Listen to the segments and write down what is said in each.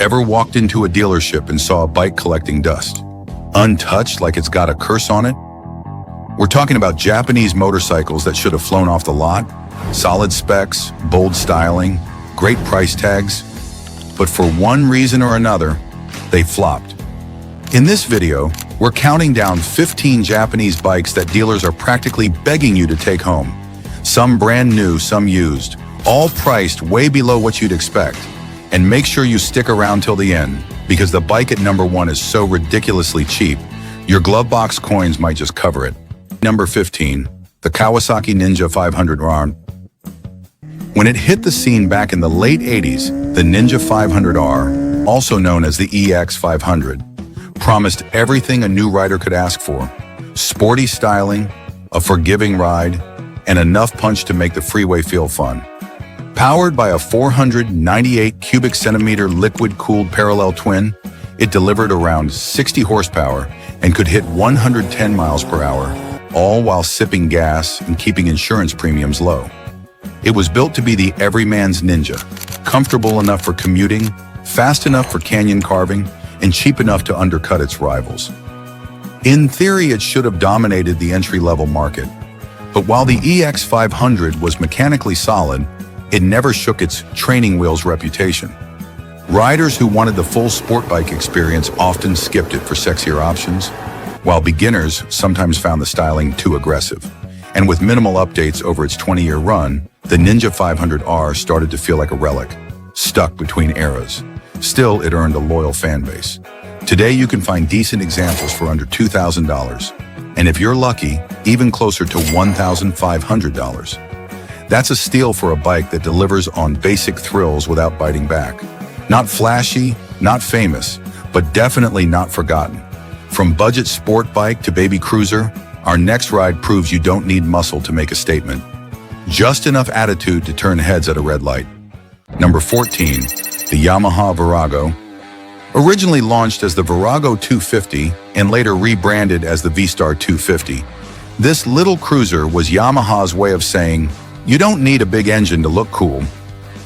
Ever walked into a dealership and saw a bike collecting dust? Untouched like it's got a curse on it? We're talking about Japanese motorcycles that should have flown off the lot. Solid specs, bold styling, great price tags. But for one reason or another, they flopped. In this video, we're counting down 15 Japanese bikes that dealers are practically begging you to take home. Some brand new, some used, all priced way below what you'd expect. And make sure you stick around till the end, because the bike at number 1 is so ridiculously cheap, your glove box coins might just cover it. Number 15, the Kawasaki Ninja 500R. When it hit the scene back in the late 80s, the Ninja 500R, also known as the EX500, promised everything a new rider could ask for. Sporty styling, a forgiving ride, and enough punch to make the freeway feel fun. Powered by a 498 cubic centimeter liquid-cooled parallel twin, it delivered around 60 horsepower and could hit 110 miles per hour, all while sipping gas and keeping insurance premiums low. It was built to be the everyman's Ninja, comfortable enough for commuting, fast enough for canyon carving, and cheap enough to undercut its rivals. In theory, it should have dominated the entry-level market. But while the EX500 was mechanically solid, it never shook its training wheels reputation. Riders who wanted the full sport bike experience often skipped it for sexier options, while beginners sometimes found the styling too aggressive. And with minimal updates over its 20-year run, the Ninja 500R started to feel like a relic, stuck between eras. Still, it earned a loyal fan base. Today, you can find decent examples for under $2,000, and if you're lucky, even closer to $1,500. That's a steal for a bike that delivers on basic thrills without biting back. Not flashy, not famous, but definitely not forgotten. From budget sport bike to baby cruiser, our next ride proves you don't need muscle to make a statement. Just enough attitude to turn heads at a red light. Number 14, the Yamaha Virago. Originally launched as the Virago 250 and later rebranded as the V-Star 250, this little cruiser was Yamaha's way of saying, you don't need a big engine to look cool.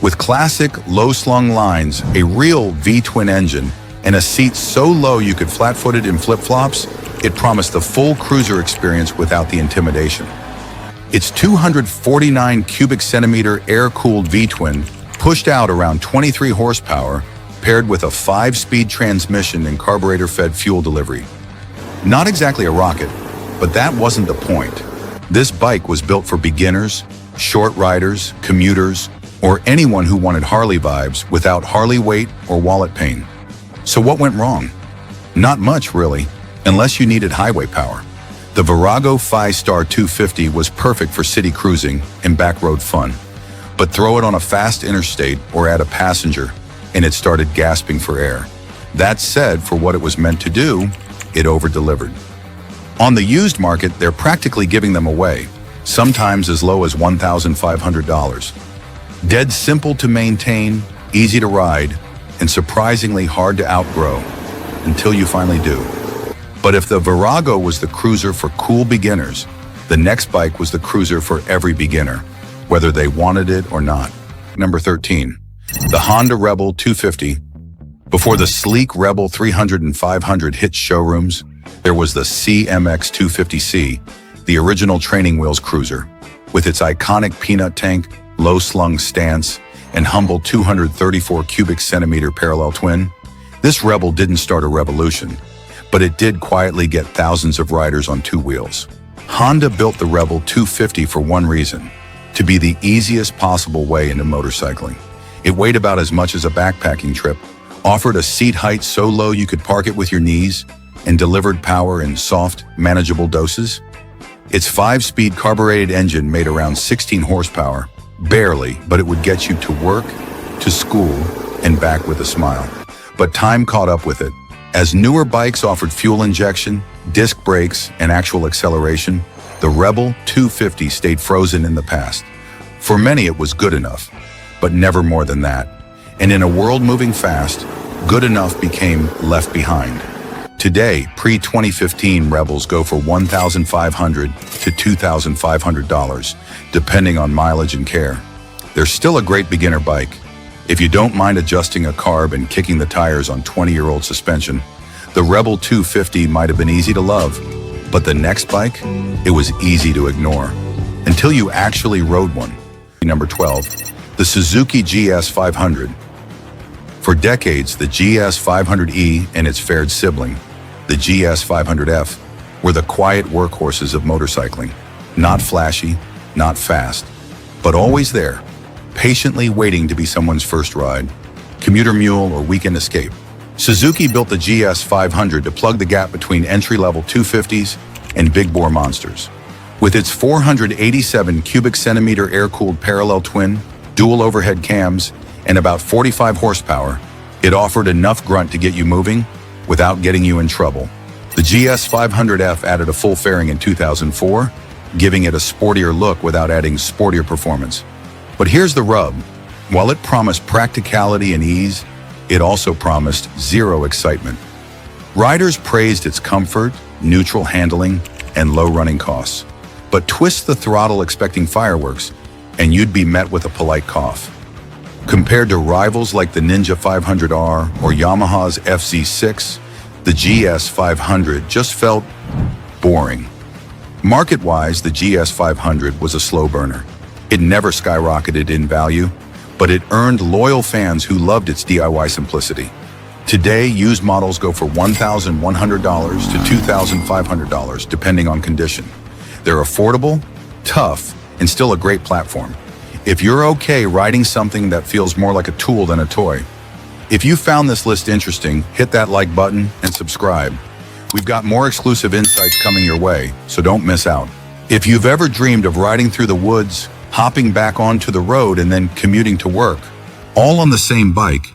With classic low-slung lines, a real V-twin engine, and a seat so low you could flat-foot it in flip-flops, it promised the full cruiser experience without the intimidation. Its 249 cubic centimeter air-cooled V-twin pushed out around 23 horsepower, paired with a 5-speed transmission and carburetor-fed fuel delivery. Not exactly a rocket, but that wasn't the point. This bike was built for beginners, short riders, commuters, or anyone who wanted Harley vibes without Harley weight or wallet pain. So what went wrong? Not much, really, unless you needed highway power. The Virago 5-Star 250 was perfect for city cruising and backroad fun. But throw it on a fast interstate or add a passenger, and it started gasping for air. That said, for what it was meant to do, it over-delivered. On the used market, they're practically giving them away, sometimes as low as $1,500. Dead simple to maintain, easy to ride, and surprisingly hard to outgrow, until you finally do. But if the Virago was the cruiser for cool beginners, the next bike was the cruiser for every beginner, whether they wanted it or not. Number 13, the Honda Rebel 250. Before the sleek Rebel 300 and 500 hit showrooms, there was the CMX 250C, the original training wheels cruiser. With its iconic peanut tank, low-slung stance, and humble 234 cubic centimeter parallel twin, this Rebel didn't start a revolution, but it did quietly get thousands of riders on two wheels. Honda built the Rebel 250 for one reason, to be the easiest possible way into motorcycling. It weighed about as much as a backpacking trip, offered a seat height so low you could park it with your knees, and delivered power in soft, manageable doses. Its 5-speed carbureted engine made around 16 horsepower, barely, but it would get you to work, to school, and back with a smile. But time caught up with it. As newer bikes offered fuel injection, disc brakes, and actual acceleration, the Rebel 250 stayed frozen in the past. For many, it was good enough, but never more than that. And in a world moving fast, good enough became left behind. Today, pre-2015 Rebels go for $1,500 to $2,500, depending on mileage and care. They're still a great beginner bike, If you don't mind adjusting a carb and kicking the tires on 20-year-old suspension, the Rebel 250 might have been easy to love, but the next bike, it was easy to ignore. Until you actually rode one. Number 12, the Suzuki GS500. For decades, the GS500E and its fair sibling, the GS500F, were the quiet workhorses of motorcycling. Not flashy, not fast, but always there, patiently waiting to be someone's first ride, commuter mule or weekend escape. Suzuki built the GS500 to plug the gap between entry-level 250s and big-bore monsters. With its 487 cubic centimeter air-cooled parallel twin, dual overhead cams, and about 45 horsepower, it offered enough grunt to get you moving without getting you in trouble. The GS500F added a full fairing in 2004, giving it a sportier look without adding sportier performance. But here's the rub. While it promised practicality and ease, it also promised zero excitement. Riders praised its comfort, neutral handling, and low running costs. But twist the throttle expecting fireworks, and you'd be met with a polite cough. Compared to rivals like the Ninja 500R or Yamaha's FZ6, the GS500 just felt boring. Market-wise, the GS500 was a slow burner. It never skyrocketed in value, but it earned loyal fans who loved its DIY simplicity. Today, used models go for $1,100 to $2,500, depending on condition. They're affordable, tough, and still a great platform. If you're okay riding something that feels more like a tool than a toy. If you found this list interesting, hit that like button and subscribe. We've got more exclusive insights coming your way, so don't miss out. If you've ever dreamed of riding through the woods, hopping back onto the road and then commuting to work, all on the same bike,